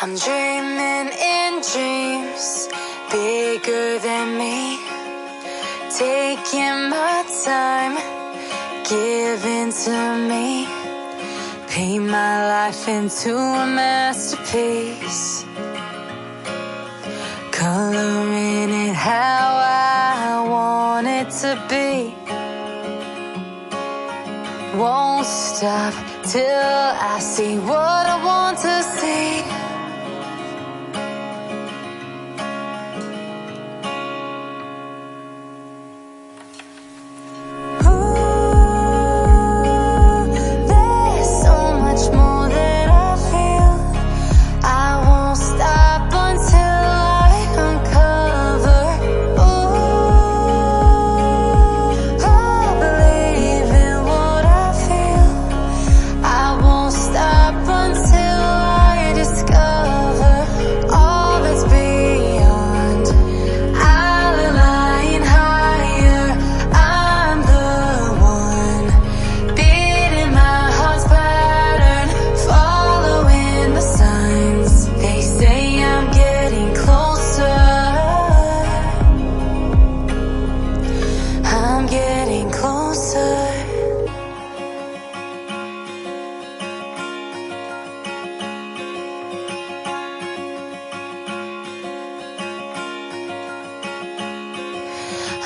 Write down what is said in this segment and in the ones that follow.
I'm dreaming in dreams bigger than me, taking my time, giving to me, paint my life into a masterpiece, coloring it how I want it to be. Won't stop till I see what I want to see.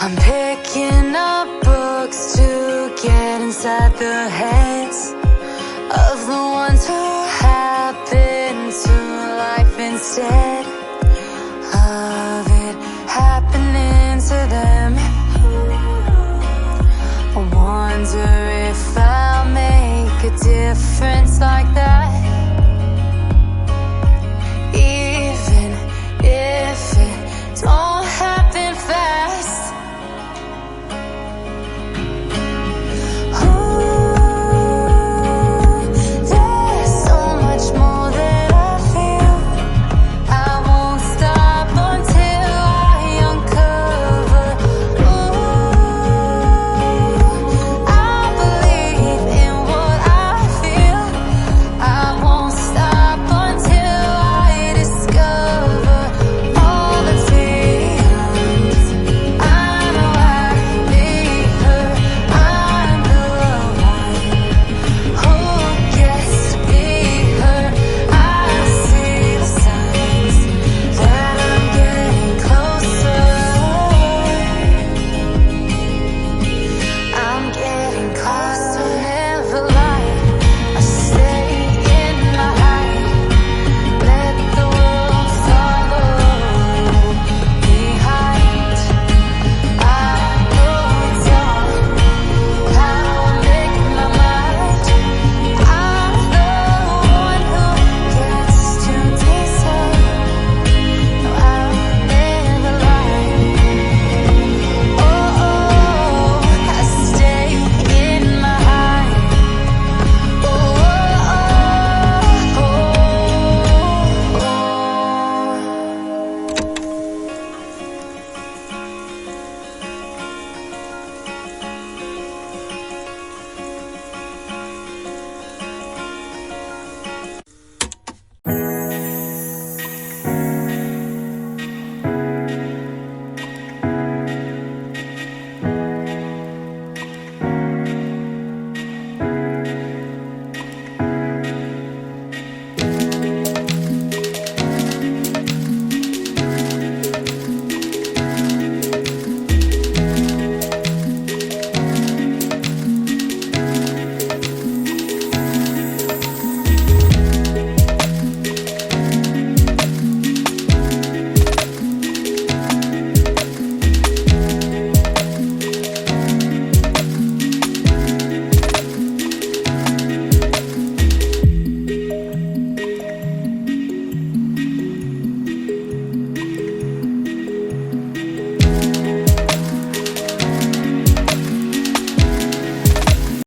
I'm picking up books to get inside the heads of the ones who happen to life instead of it happening to them. I wonder if I'll make a difference like that.